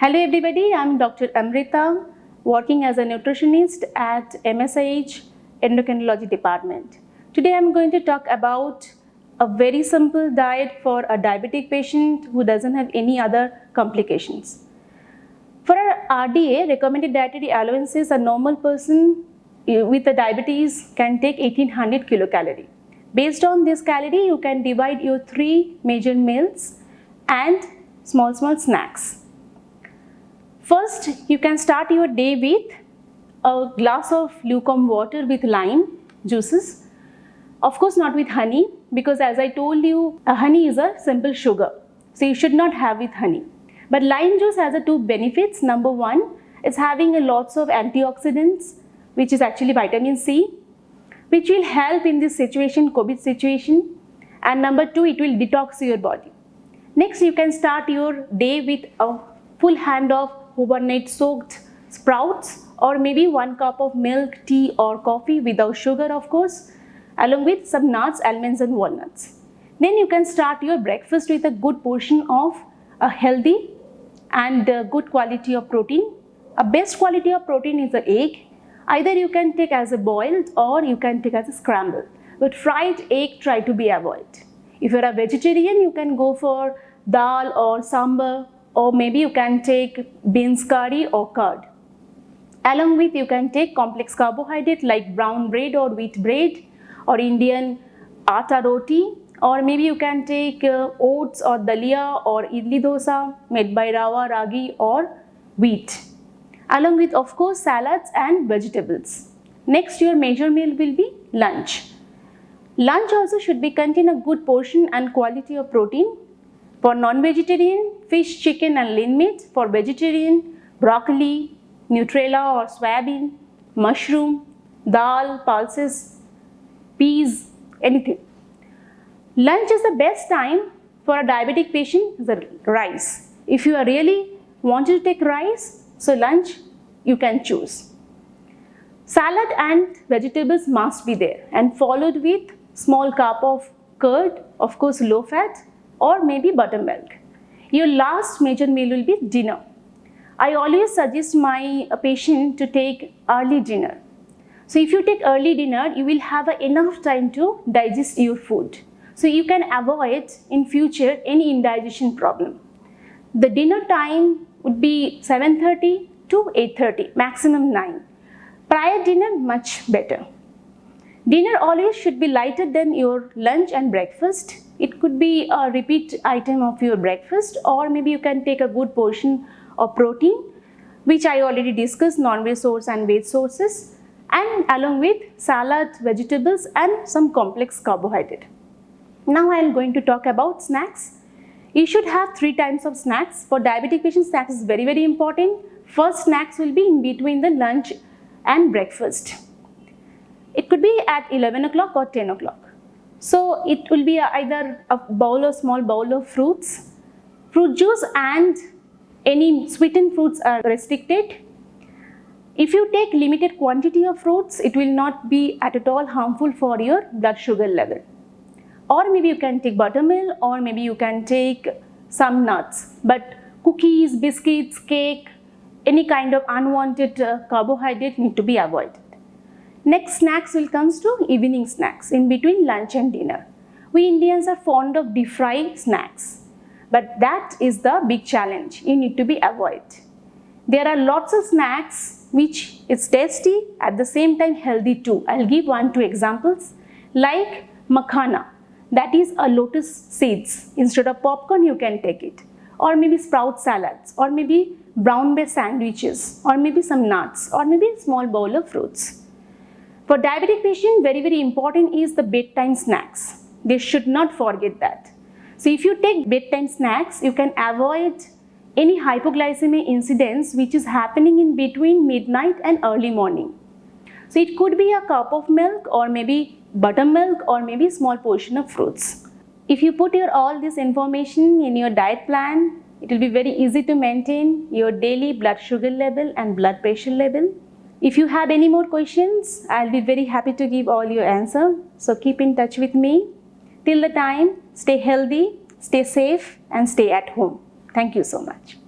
Hello everybody, I'm Dr. Amrita, working as a nutritionist at MSIH Endocrinology Department. Today I'm going to talk about a very simple diet for a diabetic patient who doesn't have any other complications. For our RDA, recommended dietary allowances, a normal person with a diabetes can take 1800 kilocalorie. Based on this calorie, you can divide your 3 major meals and small snacks. First, you can start your day with a glass of lukewarm water with lime juices. Of course, not with honey, because as I told you, honey is a simple sugar. So you should not have with honey. But lime juice has 2 benefits. Number 1, it's having lots of antioxidants, which is actually vitamin C, which will help in this situation, COVID situation. And number 2, it will detox your body. Next, you can start your day with a full hand of overnight soaked sprouts, or maybe 1 cup of milk, tea or coffee without sugar, of course, along with some nuts, almonds and walnuts. Then you can start your breakfast with a good portion of a healthy and good quality of protein. A best quality of protein is the egg. Either you can take as a boiled or you can take as a scrambled. But fried egg, try to be avoided. If you're a vegetarian, you can go for dal or sambar, or maybe you can take beans curry or curd. Along with, you can take complex carbohydrate like brown bread or wheat bread or Indian atta roti, or maybe you can take oats or dalia or idli dosa made by rava, ragi or wheat. Along with, of course, salads and vegetables. Next, your major meal will be lunch. Lunch also should be contain a good portion and quality of protein. For non-vegetarian, fish, chicken and lean meat. For vegetarian, broccoli, Nutrella or soybean, mushroom, dal, pulses, peas, anything. Lunch is the best time for a diabetic patient, the rice. If you are really wanting to take rice, so lunch you can choose. Salad and vegetables must be there, and followed with small cup of curd, of course low fat, or maybe buttermilk. Your last major meal will be dinner. I always suggest my patient to take early dinner. So if you take early dinner, you will have enough time to digest your food. So you can avoid in future any indigestion problem. The dinner time would be 7:30 to 8:30, maximum 9. Prior dinner, much better. Dinner always should be lighter than your lunch and breakfast. It could be a repeat item of your breakfast, or maybe you can take a good portion of protein, which I already discussed, non-veg source and veg sources, and along with salad, vegetables and some complex carbohydrate. Now I am going to talk about snacks. You should have 3 types of snacks. For diabetic patients, snacks is very important. First, snacks will be in between the lunch and breakfast. It could be at 11 o'clock or 10 o'clock. So it will be either a bowl or small bowl of fruits. Fruit juice and any sweetened fruits are restricted. If you take limited quantity of fruits, it will not be at all harmful for your blood sugar level. Or maybe you can take buttermilk, or maybe you can take some nuts. But cookies, biscuits, cake, any kind of unwanted carbohydrate need to be avoided. Next, snacks will come to evening snacks in between lunch and dinner. We Indians are fond of deep fried snacks, but that is the big challenge. You need to be avoided. There are lots of snacks which is tasty, at the same time healthy too. I'll give 1-2 examples, like makhana, that is a lotus seeds. Instead of popcorn, you can take it, or maybe sprout salads, or maybe brown based sandwiches, or maybe some nuts, or maybe a small bowl of fruits. For diabetic patient, very important is the bedtime snacks. They should not forget that. So if you take bedtime snacks, you can avoid any hypoglycemia incidents which is happening in between midnight and early morning. So it could be a cup of milk, or maybe buttermilk, or maybe a small portion of fruits. If you put all this information in your diet plan, it will be very easy to maintain your daily blood sugar level and blood pressure level. If you have any more questions, I'll be very happy to give all your answer. So keep in touch with me. Till the time, stay healthy, stay safe and stay at home. Thank you so much.